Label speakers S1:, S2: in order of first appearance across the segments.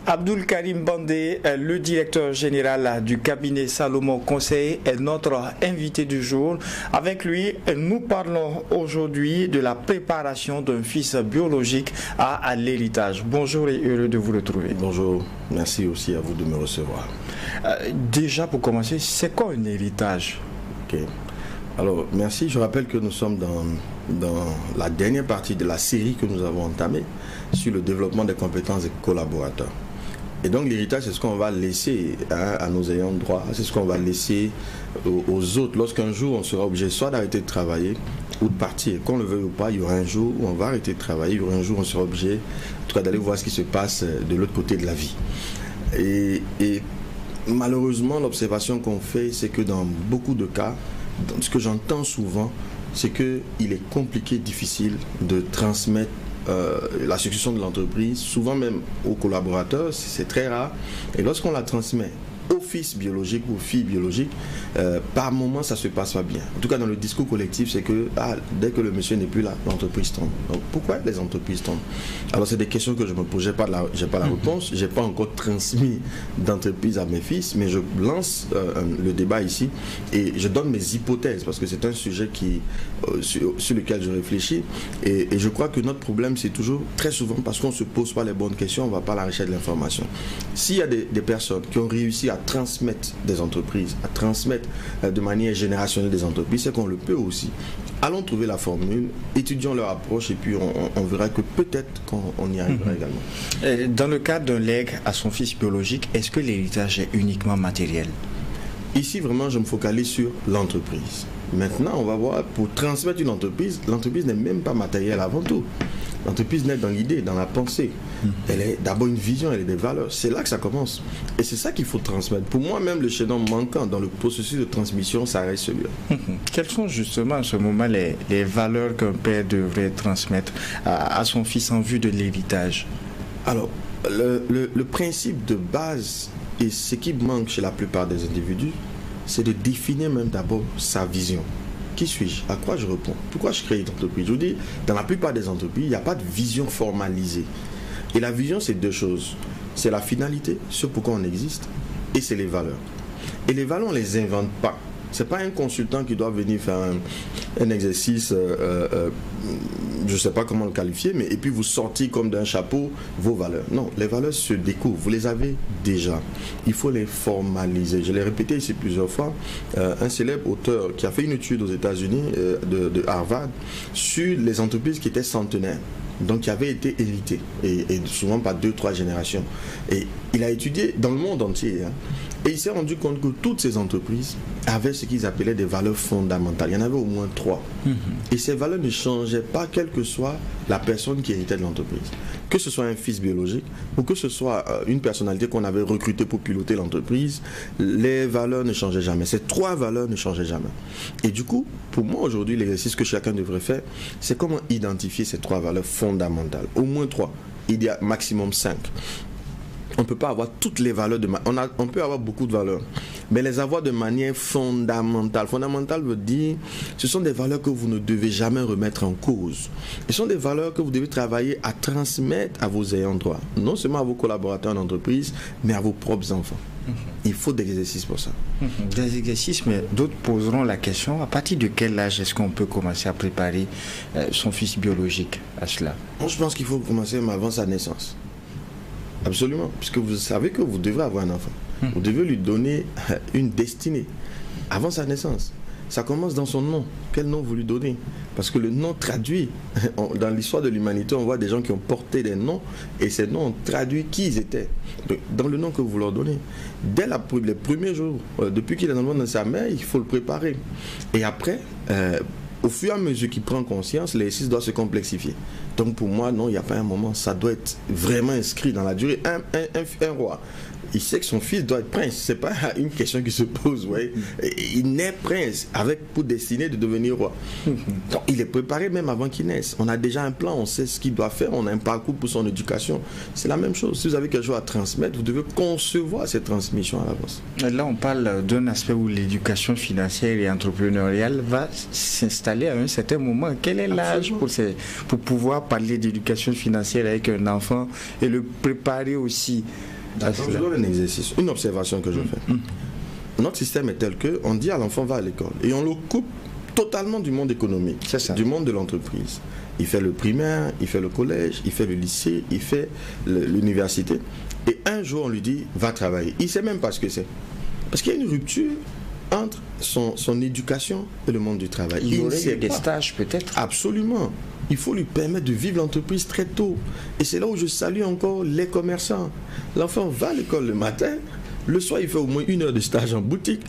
S1: Abdul Karim Bandé, le directeur général du cabinet Salomon Conseil, est notre invité du jour. Avec lui, nous parlons aujourd'hui de la préparation d'un fils biologique à l'héritage. Bonjour et heureux de vous retrouver.
S2: Bonjour, merci aussi à vous de me recevoir.
S1: Déjà pour commencer, c'est quoi un héritage?
S2: Ok. Alors, merci. Je rappelle que nous sommes dans la dernière partie de la série que nous avons entamée sur le développement des compétences des collaborateurs. Et donc, l'héritage, c'est ce qu'on va laisser à nos ayants droit, c'est ce qu'on va laisser aux autres. Lorsqu'un jour, on sera obligé soit d'arrêter de travailler ou de partir. Qu'on le veuille ou pas, il y aura un jour où on va arrêter de travailler, il y aura un jour où on sera obligé, en tout cas, d'aller voir ce qui se passe de l'autre côté de la vie. Et malheureusement, l'observation qu'on fait, c'est que dans beaucoup de cas, ce que j'entends souvent, c'est qu'il est compliqué, difficile de transmettre la succession de l'entreprise, souvent même aux collaborateurs, c'est très rare. Et lorsqu'on la transmet au fils biologique ou aux filles biologiques, par moment ça se passe pas bien. En tout cas dans le discours collectif, c'est que dès que le monsieur n'est plus là, l'entreprise tombe. Donc pourquoi les entreprises tombent? Alors c'est des questions que je me pose, j'ai pas la réponse, j'ai pas encore transmis d'entreprise à mes fils, mais je lance le débat ici et je donne mes hypothèses parce que c'est un sujet sur lequel je réfléchis et je crois que notre problème c'est toujours très souvent parce qu'on se pose pas les bonnes questions, on va pas à la recherche de l'information. S'il y a des personnes qui ont réussi à transmettre des entreprises, à transmettre de manière générationnelle des entreprises, c'est qu'on le peut aussi. Allons trouver la formule, étudions leur approche et puis on verra que peut-être qu'on y arrivera également.
S1: Dans le cadre d'un legs à son fils biologique, est-ce que l'héritage est uniquement matériel?
S2: Ici, vraiment, je me focalise sur l'entreprise. Maintenant, on va voir, pour transmettre une entreprise, l'entreprise n'est même pas matérielle avant tout. L'entreprise naît dans l'idée, dans la pensée. Elle est d'abord une vision, elle est des valeurs. C'est là que ça commence. Et c'est ça qu'il faut transmettre. Pour moi, même le chaînon manquant dans le processus de transmission, ça reste celui-là.
S1: Quelles sont justement en ce moment les valeurs qu'un père devrait transmettre à son fils en vue de l'héritage?
S2: Alors, le principe de base et ce qui manque chez la plupart des individus, c'est de définir même d'abord sa vision. Qui suis-je? À quoi je réponds? Pourquoi je crée une entreprise? Je vous dis, dans la plupart des entreprises, il n'y a pas de vision formalisée. Et la vision, c'est deux choses. C'est la finalité, ce pourquoi on existe, et c'est les valeurs. Et les valeurs, on ne les invente pas. Ce n'est pas un consultant qui doit venir faire un exercice, je ne sais pas comment le qualifier, mais et puis vous sortir comme d'un chapeau vos valeurs. Non, les valeurs se découvrent, vous les avez déjà. Il faut les formaliser. Je l'ai répété ici plusieurs fois. Un célèbre auteur qui a fait une étude aux États-Unis de Harvard sur les entreprises qui étaient centenaires, donc qui avaient été héritées, et souvent par 2-3 générations. Et il a étudié dans le monde entier, et il s'est rendu compte que toutes ces entreprises avaient ce qu'ils appelaient des valeurs fondamentales. Il y en avait au moins 3. Et ces valeurs ne changeaient pas, quelle que soit la personne qui héritait de l'entreprise. Que ce soit un fils biologique ou que ce soit une personnalité qu'on avait recrutée pour piloter l'entreprise, les valeurs ne changeaient jamais. Ces 3 valeurs ne changeaient jamais. Et du coup, pour moi aujourd'hui, l'exercice que chacun devrait faire, c'est comment identifier ces 3 valeurs fondamentales. Au moins 3. Il y a maximum 5. On ne peut pas avoir toutes les valeurs on peut avoir beaucoup de valeurs, mais les avoir de manière fondamentale. Fondamentale veut dire, ce sont des valeurs que vous ne devez jamais remettre en cause. Ce sont des valeurs que vous devez travailler à transmettre à vos ayants droit, non seulement à vos collaborateurs en entreprise, mais à vos propres enfants. Il faut des exercices pour ça.
S1: Des exercices, mais d'autres poseront la question, à partir de quel âge est-ce qu'on peut commencer à préparer son fils biologique à cela?
S2: Moi, je pense qu'il faut commencer même avant sa naissance. Absolument, puisque vous savez que vous devrez avoir un enfant. Vous devez lui donner une destinée avant sa naissance. Ça commence dans son nom. Quel nom vous lui donnez? Parce que le nom traduit. Dans l'histoire de l'humanité, on voit des gens qui ont porté des noms et ces noms ont traduit qui ils étaient. Donc, dans le nom que vous leur donnez, dès les premiers jours, depuis qu'il est dans le monde de sa mère, il faut le préparer. Et après, au fur et à mesure qu'il prend conscience, l'exercice doit se complexifier. Donc pour moi, non, il n'y a pas un moment. Ça doit être vraiment inscrit dans la durée. Un roi, il sait que son fils doit être prince. Ce n'est pas une question qui se pose. Ouais. Il naît prince pour destinée de devenir roi. Donc il est préparé même avant qu'il naisse. On a déjà un plan, on sait ce qu'il doit faire, on a un parcours pour son éducation. C'est la même chose. Si vous avez quelque chose à transmettre, vous devez concevoir cette transmission à l'avance.
S1: Là, on parle d'un aspect où l'éducation financière et entrepreneuriale va s'installer à un certain moment. Quel est l'âge pour pouvoir parler d'éducation financière avec un enfant et le préparer aussi
S2: Je donne un exercice, une observation que je fais. Notre système est tel qu'on dit à l'enfant va à l'école et on le coupe totalement du monde économique, du monde de l'entreprise. Il fait le primaire, il fait le collège, il fait le lycée, il fait l'université. Et un jour, on lui dit va travailler. Il ne sait même pas ce que c'est. Parce qu'il y a une rupture entre son éducation et le monde du travail.
S1: Il aurait eu des stages peut-être.
S2: Absolument. Il faut lui permettre de vivre l'entreprise très tôt. Et c'est là où je salue encore les commerçants. L'enfant va à l'école le matin, le soir il fait au moins 1 heure de stage en boutique.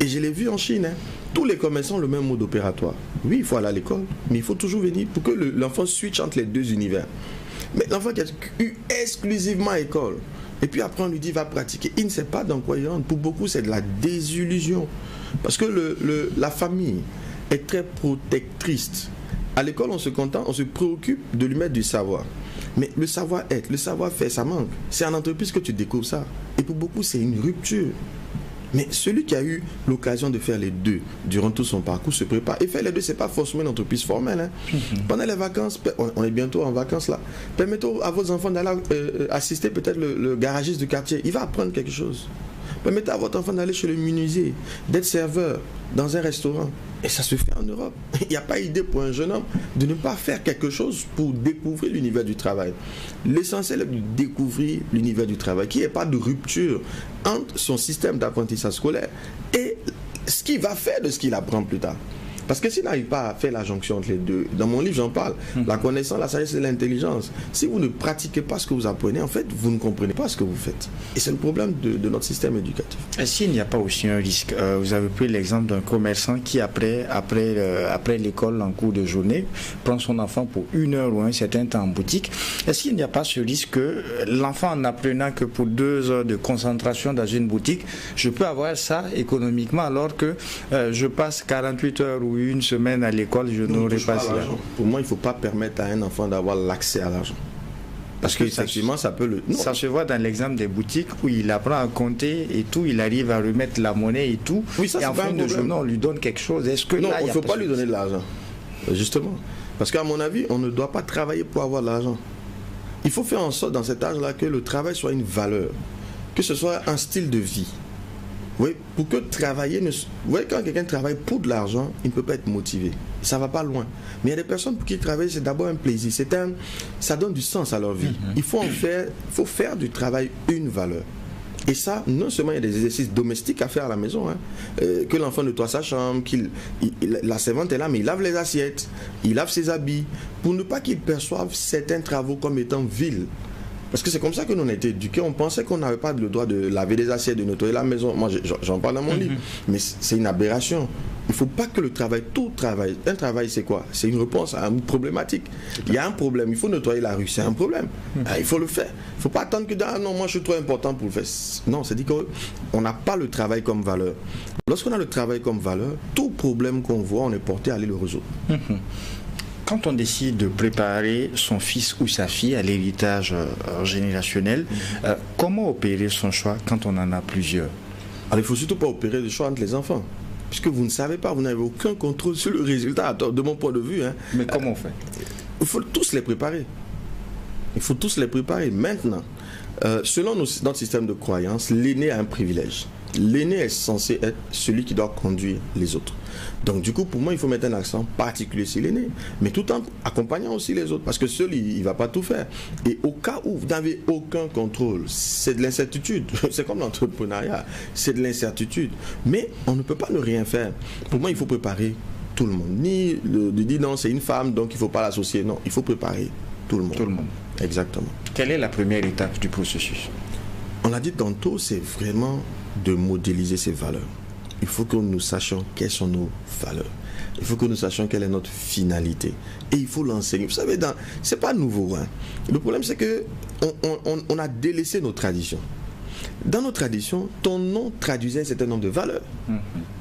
S2: Et je l'ai vu en Chine. Tous les commerçants ont le même mode opératoire. Oui, il faut aller à l'école, mais il faut toujours venir pour que l'enfant switch entre les deux univers. Mais l'enfant qui a eu exclusivement à l'école, et puis après on lui dit va pratiquer, il ne sait pas dans quoi il rentre. Pour beaucoup, c'est de la désillusion. Parce que la famille est très protectrice. À l'école, on se préoccupe de lui mettre du savoir. Mais le savoir-être, le savoir-faire, ça manque. C'est en entreprise que tu découvres ça. Et pour beaucoup, c'est une rupture. Mais celui qui a eu l'occasion de faire les deux durant tout son parcours se prépare. Et faire les deux, ce n'est pas forcément une entreprise formelle. Pendant les vacances, on est bientôt en vacances là, permettez à vos enfants d'aller assister peut-être le garagiste du quartier. Il va apprendre quelque chose. Permettez à votre enfant d'aller chez le menuisier, d'être serveur dans un restaurant. Et ça se fait en Europe. Il n'y a pas idée pour un jeune homme de ne pas faire quelque chose pour découvrir l'univers du travail. L'essentiel est de découvrir l'univers du travail, qu'il n'y ait pas de rupture entre son système d'apprentissage scolaire et ce qu'il va faire de ce qu'il apprend plus tard. Parce que s'il n'arrive pas à faire la jonction entre les deux, dans mon livre j'en parle, la connaissance, la sagesse et l'intelligence. Si vous ne pratiquez pas ce que vous apprenez, en fait, vous ne comprenez pas ce que vous faites. Et c'est le problème de notre système éducatif.
S1: Est-ce qu'il n'y a pas aussi un risque? Vous avez pris l'exemple d'un commerçant qui, après l'école, en cours de journée, prend son enfant pour 1 heure ou un certain temps en boutique. Est-ce qu'il n'y a pas ce risque que l'enfant, en apprenant que pour 2 heures de concentration dans une boutique, je peux avoir ça économiquement, alors que je passe 48 heures ou 1 semaine à l'école, je n'aurais pas ça.
S2: Pour moi, il ne faut pas permettre à un enfant d'avoir l'accès à l'argent. Parce que effectivement, ça peut le... Non.
S1: Ça se voit dans l'exemple des boutiques où il apprend à compter et tout, il arrive à remettre la monnaie et tout.
S2: Oui, ça,
S1: et en fin de journée, on lui donne quelque chose. Est-ce que
S2: non,
S1: là,
S2: il ne faut pas lui donner de l'argent. Justement. Parce qu'à mon avis, on ne doit pas travailler pour avoir de l'argent. Il faut faire en sorte dans cet âge-là que le travail soit une valeur, que ce soit un style de vie. Oui, pour que travailler... Vous voyez, quand quelqu'un travaille pour de l'argent, il ne peut pas être motivé. Ça ne va pas loin. Mais il y a des personnes pour qui travailler, c'est d'abord un plaisir. Ça donne du sens à leur vie. Il faut faire du travail une valeur. Et ça, non seulement il y a des exercices domestiques à faire à la maison, que l'enfant nettoie sa chambre, la servante est là, mais il lave les assiettes, il lave ses habits, pour ne pas qu'il perçoive certains travaux comme étant vils. Parce que c'est comme ça que nous on a été éduqués. On pensait qu'on n'avait pas le droit de laver des assiettes, de nettoyer la maison. Moi, j'en parle dans mon livre. Mais c'est une aberration. Il ne faut pas que le travail, tout travail. Un travail, c'est quoi? C'est une réponse à une problématique. Il y a un problème. Il faut nettoyer la rue. C'est un problème. Il faut le faire. Il ne faut pas attendre que non, moi je suis trop important pour le faire. Non, c'est dit qu'on n'a pas le travail comme valeur. Lorsqu'on a le travail comme valeur, tout problème qu'on voit, on est porté à aller le résoudre.
S1: Quand on décide de préparer son fils ou sa fille à l'héritage générationnel, comment opérer son choix quand on en a plusieurs?
S2: Alors, il ne faut surtout pas opérer le choix entre les enfants. Puisque vous ne savez pas, vous n'avez aucun contrôle sur le résultat, de mon point de vue.
S1: Mais comment on fait?
S2: Il faut tous les préparer. Il faut tous les préparer. Maintenant, selon notre système de croyance, l'aîné a un privilège. L'aîné est censé être celui qui doit conduire les autres. Donc du coup, pour moi, il faut mettre un accent particulier sur l'aîné, mais tout en accompagnant aussi les autres, parce que seul, il ne va pas tout faire. Et au cas où vous n'avez aucun contrôle, c'est de l'incertitude. C'est comme l'entrepreneuriat, c'est de l'incertitude. Mais on ne peut pas ne rien faire. Pour moi, il faut préparer tout le monde. Ni de dire non, c'est une femme, donc il ne faut pas l'associer. Non, il faut préparer tout le monde.
S1: Tout le monde.
S2: Exactement.
S1: Quelle est la première étape du processus?
S2: On l'a dit tantôt, c'est vraiment de modéliser ses valeurs. Il faut que nous sachions quelles sont nos valeurs. Il faut que nous sachions quelle est notre finalité. Et il faut l'enseigner. Vous savez, c'est pas nouveau. Le problème, c'est que on a délaissé nos traditions. Dans nos traditions, ton nom traduisait un certain nombre de valeurs.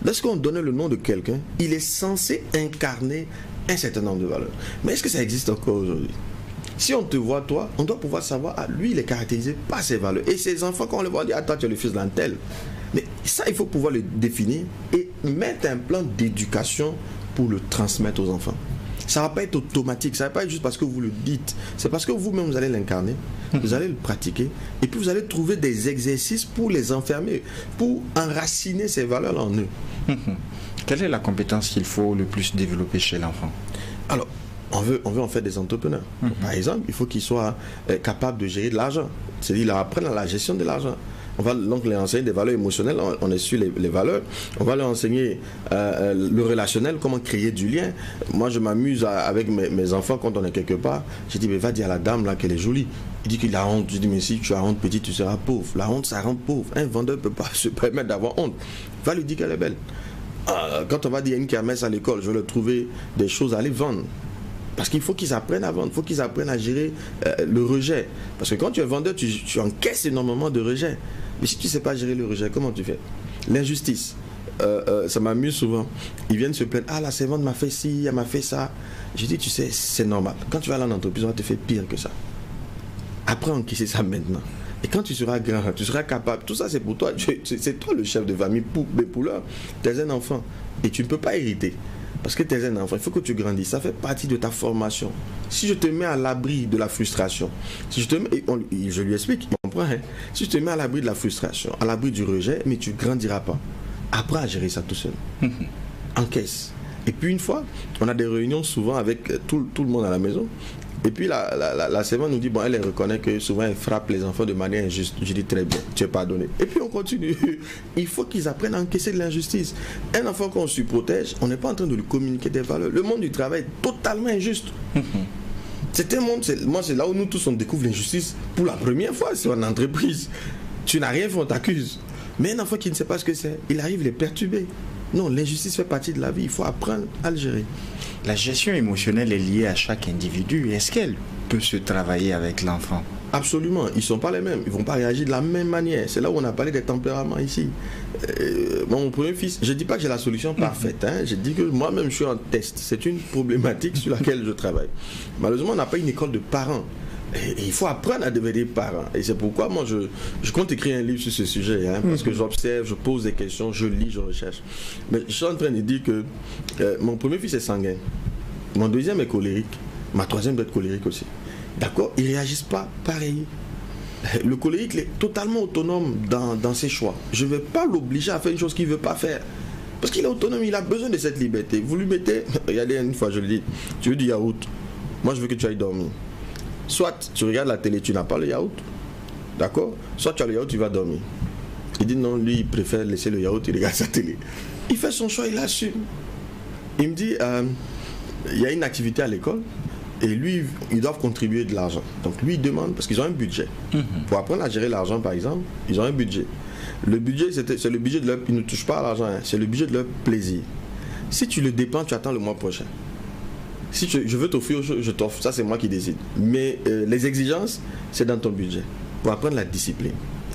S2: Lorsqu'on donnait le nom de quelqu'un, il est censé incarner un certain nombre de valeurs. Mais est-ce que ça existe encore aujourd'hui? Si on te voit, toi, on doit pouvoir savoir, lui, il est caractérisé par ses valeurs. Et ses enfants, quand on les voit, on dit, toi, tu es le fils d'un tel. Mais ça, il faut pouvoir le définir et mettre un plan d'éducation pour le transmettre aux enfants. Ça ne va pas être automatique, ça ne va pas être juste parce que vous le dites. C'est parce que vous-même, vous allez l'incarner, vous allez le pratiquer, et puis vous allez trouver des exercices pour les enfermer, pour enraciner ces valeurs en eux.
S1: Quelle est la compétence qu'il faut le plus développer chez l'enfant?
S2: Alors, on veut en faire des entrepreneurs. Par exemple, il faut qu'ils soient capables de gérer de l'argent. C'est-à-dire, ils apprennent la gestion de l'argent. On va donc leur enseigner des valeurs émotionnelles, on est sur les valeurs. On va leur enseigner le relationnel, comment créer du lien. Moi, je m'amuse avec mes enfants quand on est quelque part. Je dis, mais va dire à la dame là qu'elle est jolie. Il dit qu'il a honte. Je dis, mais si tu as honte, petit, tu seras pauvre. La honte, ça rend pauvre. Un vendeur ne peut pas se permettre d'avoir honte. Va lui dire qu'elle est belle. Quand on va dire une kermesse à l'école, je vais leur trouver des choses à aller vendre. Parce qu'il faut qu'ils apprennent à vendre, il faut qu'ils apprennent à gérer le rejet. Parce que quand tu es vendeur, tu encaisses énormément de rejet. Mais si tu ne sais pas gérer le rejet, comment tu fais? L'injustice. Ça m'amuse souvent. Ils viennent se plaindre. Ah, la servante m'a fait ci, elle m'a fait ça. Je dis, tu sais, c'est normal. Quand tu vas aller en entreprise, on va te faire pire que ça. Apprends à encaisser ça maintenant. Et quand tu seras grand, tu seras capable. Tout ça, c'est pour toi. C'est toi le chef de famille. Pour l'heure, tu es un enfant. Et tu ne peux pas hériter. Parce que tu es un enfant, il faut que tu grandisses. Ça fait partie de ta formation. Si je te mets à l'abri de la frustration, si je te mets, je lui explique, il comprend, hein? Si je te mets à l'abri de la frustration, à l'abri du rejet, mais tu ne grandiras pas. Apprends à gérer ça tout seul. Encaisse. Et puis une fois, on a des réunions souvent avec tout le monde à la maison. Et puis la servante nous dit, bon, elle reconnaît que souvent elle frappe les enfants de manière injuste. Je dis, très bien, tu es pardonné. Et puis on continue. Il faut qu'ils apprennent à encaisser de l'injustice. Un enfant qu'on se protège, on n'est pas en train de lui communiquer des valeurs. Le monde du travail est totalement injuste. C'est un monde, moi c'est là où nous tous on découvre l'injustice pour la première fois, c'est en entreprise. Tu n'as rien fait, on t'accuse. Mais un enfant qui ne sait pas ce que c'est, il arrive, il est perturbé. Non, l'injustice fait partie de la vie, il faut apprendre à le gérer.
S1: La gestion émotionnelle est liée à chaque individu. Est-ce qu'elle peut se travailler avec l'enfant?
S2: Absolument, ils ne sont pas les mêmes, ils ne vont pas réagir de la même manière. C'est là où on a parlé des tempéraments ici. Mon premier fils, je ne dis pas que j'ai la solution parfaite, hein. Je dis que moi-même je suis en test. C'est une problématique sur laquelle je travaille. Malheureusement, on n'a pas une école de parents. Et il faut apprendre à devenir parent. Et c'est pourquoi moi je compte écrire un livre sur ce sujet, hein, parce que j'observe, je pose des questions, je lis, je recherche. Mais je suis en train de dire que mon premier fils est sanguin, mon deuxième est colérique, ma troisième doit être colérique aussi. D'accord? Ils ne réagissent pas pareil. Le colérique est totalement autonome dans ses choix. Je ne vais pas l'obliger à faire une chose qu'il ne veut pas faire. Parce qu'il est autonome, il a besoin de cette liberté. Vous lui mettez, regardez une fois je le dis, tu veux du yaourt, moi je veux que tu ailles dormir. Soit tu regardes la télé, tu n'as pas le yaourt, d'accord? Soit tu as le yaourt, tu vas dormir. Il dit non, lui il préfère laisser le yaourt, il regarde sa télé. Il fait son choix, il assume. Il me dit, il y a une activité à l'école et lui, ils doivent contribuer de l'argent. Donc lui, il demande, parce qu'ils ont un budget. Pour apprendre à gérer l'argent, par exemple, ils ont un budget. Le budget, c'est le budget de leur... Ils ne touchent pas à l'argent, hein, c'est le budget de leur plaisir. Si tu le dépenses, tu attends le mois prochain. Si je veux t'offrir, je t'offre. Ça, c'est moi qui décide. Mais les exigences, c'est dans ton budget. Pour apprendre la discipline.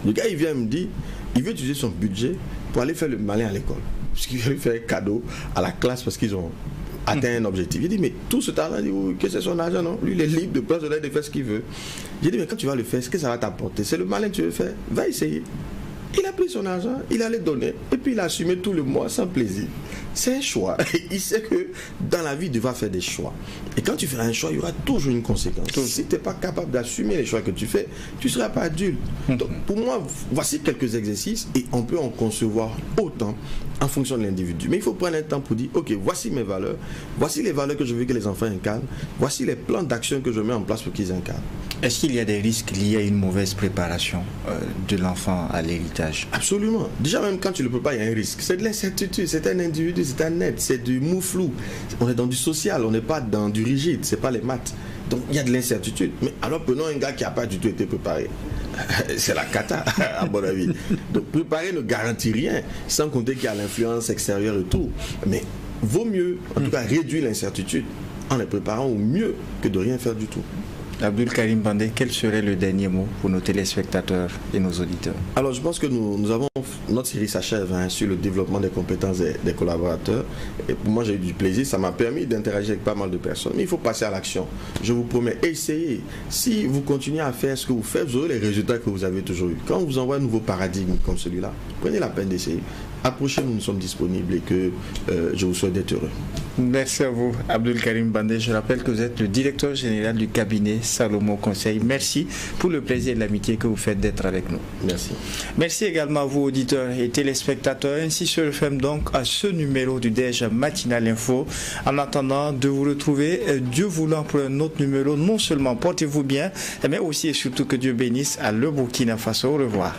S2: Le gars, il vient me dire, il veut utiliser son budget pour aller faire le malin à l'école. Parce qu'il veut faire cadeau à la classe parce qu'ils ont atteint un objectif. Il dit, mais tout ce temps-là, il dit, oui, que c'est son argent, non? Lui, il est libre de faire ce qu'il veut. J'ai dit, mais quand tu vas le faire, ce que ça va t'apporter? C'est le malin que tu veux faire. Va essayer. Il a pris son argent, il allait donner, et puis il a assumé tout le mois sans plaisir. C'est un choix. Il sait que dans la vie, il devra faire des choix. Et quand tu fais un choix, il y aura toujours une conséquence. Si tu n'es pas capable d'assumer les choix que tu fais, tu ne seras pas adulte. Donc, pour moi, voici quelques exercices, et on peut en concevoir autant en fonction de l'individu. Mais il faut prendre un temps pour dire, ok, voici mes valeurs, voici les valeurs que je veux que les enfants incarnent, voici les plans d'action que je mets en place pour qu'ils incarnent.
S1: Est-ce qu'il y a des risques liés à une mauvaise préparation de l'enfant à l'héritage?
S2: Absolument. Déjà, même quand tu ne le peux pas, il y a un risque. C'est de l'incertitude, c'est un individu, c'est un être, c'est du mou flou. On est dans du social, on n'est pas dans du rigide, c'est pas les maths. Donc il y a de l'incertitude. Mais alors prenons un gars qui n'a pas du tout été préparé. C'est la cata, à mon avis. Donc préparer ne garantit rien, sans compter qu'il y a l'influence extérieure et tout. Mais vaut mieux, en tout cas, réduire l'incertitude en les préparant au mieux que de rien faire du tout.
S1: Abdul Karim Bandeh, quel serait le dernier mot pour nos téléspectateurs et nos auditeurs?
S2: Alors je pense que nous avons, notre série s'achève sur le développement des compétences des collaborateurs. Et pour moi j'ai eu du plaisir, ça m'a permis d'interagir avec pas mal de personnes. Mais il faut passer à l'action. Je vous promets, essayez. Si vous continuez à faire ce que vous faites, vous aurez les résultats que vous avez toujours eu. Quand on vous envoie un nouveau paradigme comme celui-là, prenez la peine d'essayer. approchez-nous, nous sommes disponibles et que je vous souhaite d'être heureux.
S1: Merci à vous, Abdul Karim Bandeh. Je rappelle que vous êtes le directeur général du cabinet Salomon Conseil. Merci pour le plaisir et l'amitié que vous faites d'être avec nous.
S2: Merci.
S1: Merci également à vous, auditeurs et téléspectateurs. Ainsi se referme donc à ce numéro du DEJ Matinal Info. En attendant de vous retrouver, Dieu voulant, pour un autre numéro, non seulement portez-vous bien, mais aussi et surtout que Dieu bénisse à le Burkina Faso. Au revoir.